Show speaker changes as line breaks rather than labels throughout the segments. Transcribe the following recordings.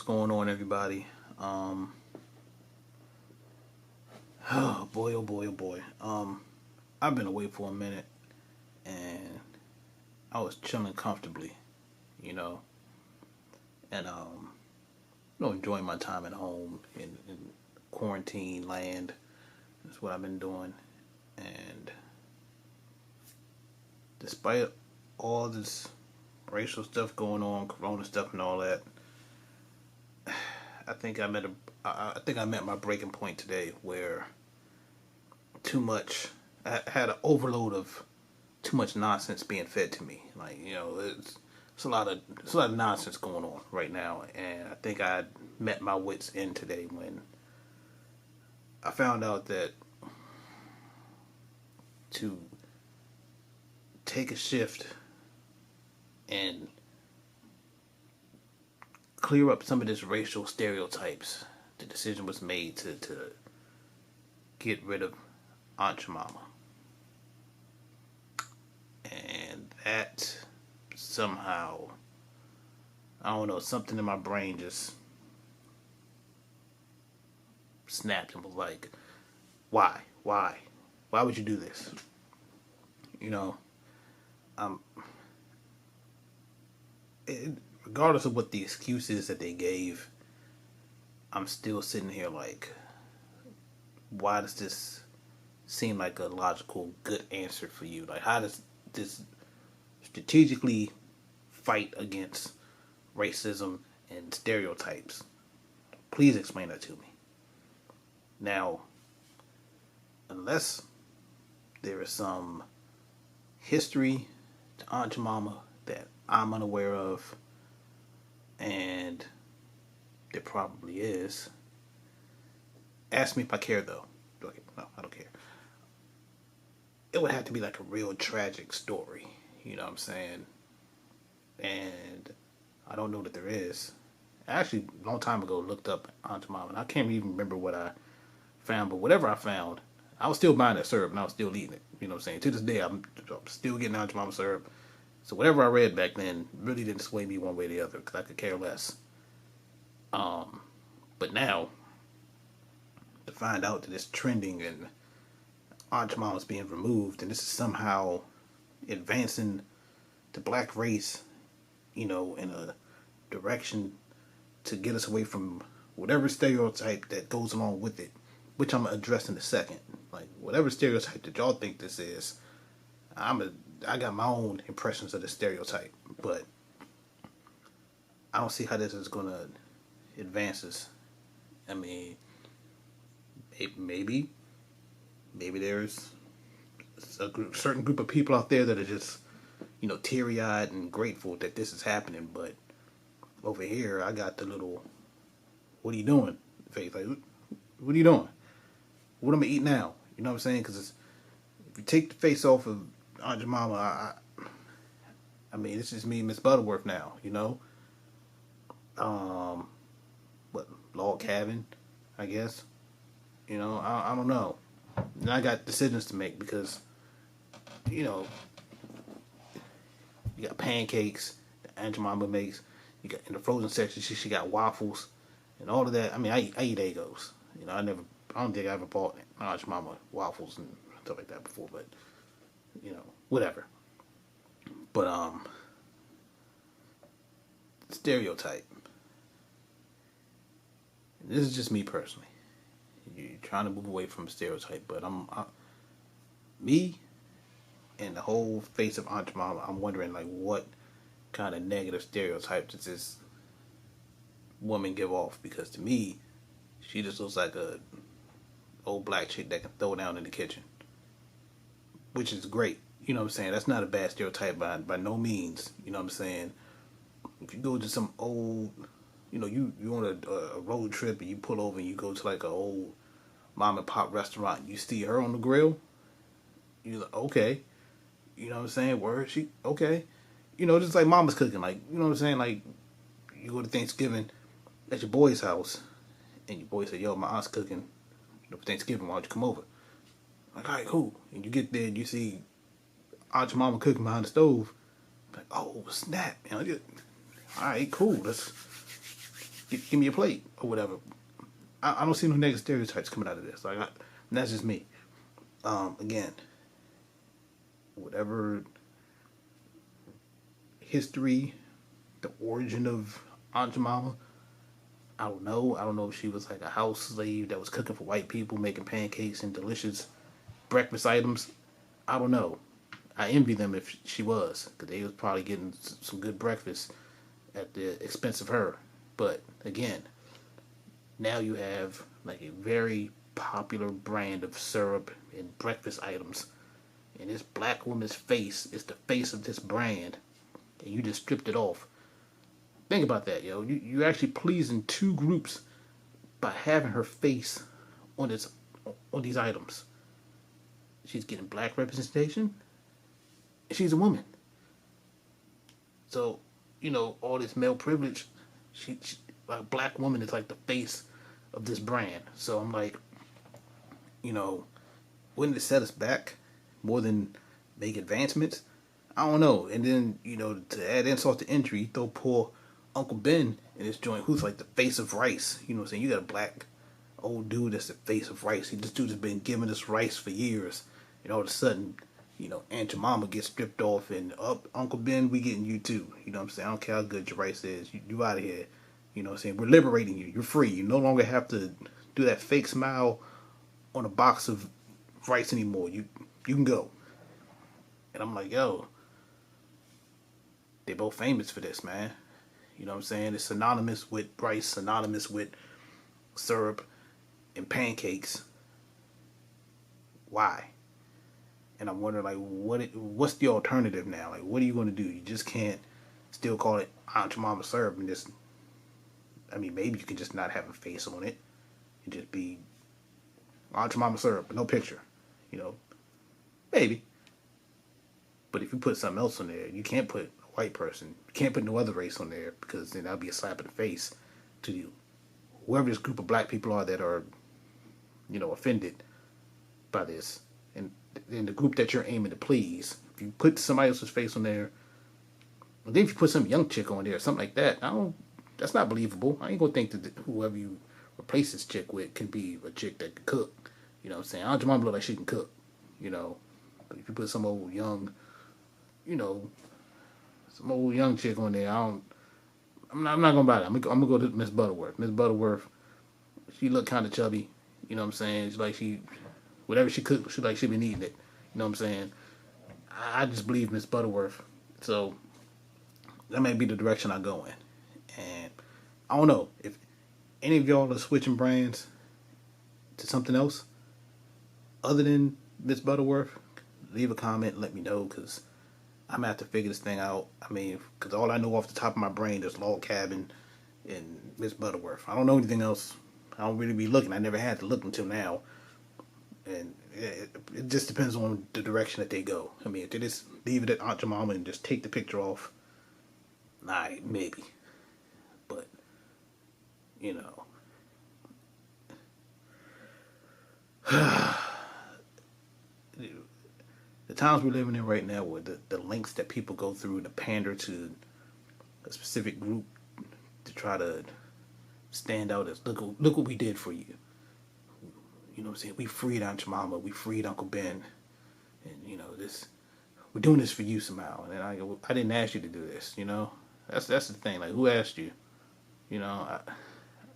going on, everybody? Oh boy, oh boy, oh boy. I've been away for a minute, and I was chilling comfortably, you know, and enjoying my time at home in quarantine land. That's what I've been doing, and despite all this racial stuff going on, Corona stuff, and all that, I think I met a, I think I met my breaking point today, where too much, I had an overload of too much nonsense being fed to me. Like, it's a lot of nonsense going on right now, and I think I met my wits end today when I found out that to take a shift and clear up some of this racial stereotypes, the decision was made to get rid of Aunt Jemima. And that somehow, I don't know, something in my brain just snapped and was like, why? Why? Why would you do this? You know, um, regardless of what the excuse is that they gave, I'm still sitting here like, why does this seem like a logical, good answer for you? Like, how does this strategically fight against racism and stereotypes? Please explain that to me. Now, unless there is some history to Aunt Jemima that I'm unaware of, and there probably is. Ask me if I care, though. Okay, no, I don't care. It would have to be like a real tragic story, you know what I'm saying? And I don't know that there is. I actually, a long time ago, looked up Aunt Jemima, and I can't even remember what I found, but whatever I found, I was still buying that syrup, and I was still eating it, you know what I'm saying? To this day, I'm still getting Aunt Jemima syrup. So whatever I read back then really didn't sway me one way or the other, because I could care less. But now, to find out that it's trending and Aunt Jemima is being removed, and this is somehow advancing the black race, in a direction to get us away from whatever stereotype that goes along with it, which I'm gonna address in a second. Like, whatever stereotype that y'all think this is, I got my own impressions of the stereotype, but I don't see how this is gonna advance us. I mean, maybe there's a certain group of people out there that are just, teary-eyed and grateful that this is happening, but over here, I got the little, what are you doing face? Like, what are you doing? What am I eating now? You know what I'm saying? Because if you take the face off of Aunt Jemima, I mean, it's just me and Miss Butterworth now, What, log cabin, I guess? I don't know. And I got decisions to make because, you got pancakes that Aunt Jemima makes. You got in the frozen section, she got waffles and all of that. I mean, I eat Egos. I don't think I ever bought Aunt Jemima waffles and stuff like that before, but whatever. But stereotype. This is just me personally. You're trying to move away from stereotype, but me and the whole face of Aunt Jemima, I'm wondering, like, what kind of negative stereotype does this woman give off? Because to me, she just looks like a old black chick that can throw down in the kitchen, which is great. You know what I'm saying? That's not a bad stereotype by no means. You know what I'm saying? If you go to some old, you on a road trip and you pull over and you go to like an old mom and pop restaurant and you see her on the grill, you're like, okay. You know what I'm saying? Word, she, okay. Just like mama's cooking. Like, you know what I'm saying? Like, you go to Thanksgiving at your boy's house and your boy say, yo, my aunt's cooking for Thanksgiving, why don't you come over? Like, all right, cool. And you get there and you see Aunt Jemima cooking behind the stove. Like, oh, snap. All right, cool. give me a plate or whatever. I don't see no negative stereotypes coming out of this. Like, that's just me. Again, whatever history, the origin of Aunt Jemima, I don't know. I don't know if she was like a house slave that was cooking for white people, making pancakes and delicious breakfast items. I don't know. I envy them if she was, because they was probably getting some good breakfast at the expense of her. But again, now you have like a very popular brand of syrup and breakfast items, and this black woman's face is the face of this brand, and you just stripped it off. Think about that, yo. You're actually pleasing two groups by having her face on this on these items. She's getting black representation. She's a woman. So, all this male privilege, she like a black woman is like the face of this brand. So I'm like, wouldn't it set us back more than make advancements? I don't know. And then, to add insult to injury, you throw poor Uncle Ben in this joint, who's like the face of rice. You know what I'm saying? You got a black old dude that's the face of rice. This dude has been giving us rice for years. And all of a sudden, Aunt Jemima gets stripped off, and up, Uncle Ben, we getting you too. You know what I'm saying? I don't care how good your rice is. You out of here. You know what I'm saying? We're liberating you. You're free. You no longer have to do that fake smile on a box of rice anymore. You can go. And I'm like, yo, they both famous for this, man. You know what I'm saying? It's synonymous with rice, synonymous with syrup and pancakes. Why? And I'm wondering, like, what's the alternative now? Like, what are you going to do? You just can't still call it Aunt Jemima syrup and just, maybe you can just not have a face on it and just be Aunt Jemima syrup, but no picture, maybe. But if you put something else on there, you can't put a white person, you can't put no other race on there, because then that'll be a slap in the face to you. Whoever this group of black people are that are, offended by this. And in the group that you're aiming to please, if you put somebody else's face on there, and then if you put some young chick on there or something like that, that's not believable. I ain't gonna think that whoever you replace this chick with can be a chick that can cook. You know what I'm saying? Aunt Jemima look like she can cook, But if you put some old young, some old young chick on there, I'm not gonna buy that. I'm gonna go to Miss Butterworth. Miss Butterworth, she look kind of chubby. You know what I'm saying? It's like whatever she cooked, she been eating it. You know what I'm saying? I just believe Miss Butterworth. So that may be the direction I go in. And I don't know if any of y'all are switching brands to something else other than Miss Butterworth. Leave a comment, let me know, because I'm gonna have to figure this thing out. Because all I know off the top of my brain is Log Cabin and Miss Butterworth. I don't know anything else. I don't really be looking. I never had to look until now. And it just depends on the direction that they go. If they just leave it at Aunt Jemima and just take the picture off, maybe. But, the times we're living in right now, with the lengths that people go through to pander to a specific group to try to stand out as, look what we did for you. You know what I'm saying? We freed Aunt Jemima. We freed Uncle Ben. And, we're doing this for you somehow. And I didn't ask you to do this, That's the thing. Like, who asked you? I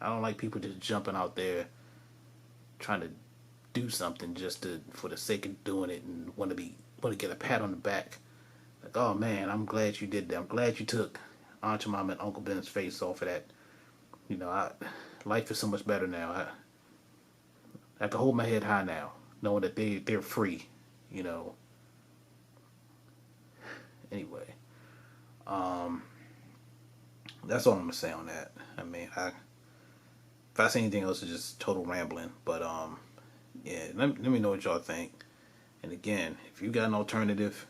don't like people just jumping out there trying to do something just for the sake of doing it and want to get a pat on the back. Like, oh man, I'm glad you did that. I'm glad you took Aunt Jemima and Uncle Ben's face off of that. Life is so much better now. I can hold my head high now, knowing that they're free, Anyway, that's all I'm gonna say on that. If I say anything else, it's just total rambling. But yeah, let me know what y'all think. And again, if you got an alternative,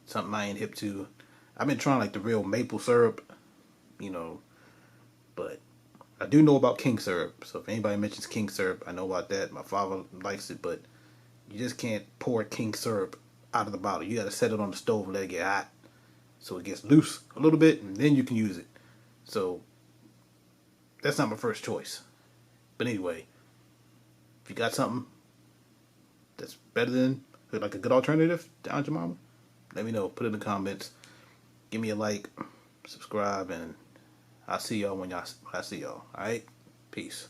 something I ain't hip to, I've been trying like the real maple syrup, but I do know about king syrup. So if anybody mentions king syrup, I know about that. My father likes it, but you just can't pour king syrup out of the bottle. You got to set it on the stove and let it get hot, so it gets loose a little bit, and then you can use it. So That's not my first choice. But anyway, if you got something that's better than, like a good alternative to Aunt Jemima, let me know. Put it in the comments. Give me a like, subscribe, and I'll see y'all when I see y'all. Alright? Peace.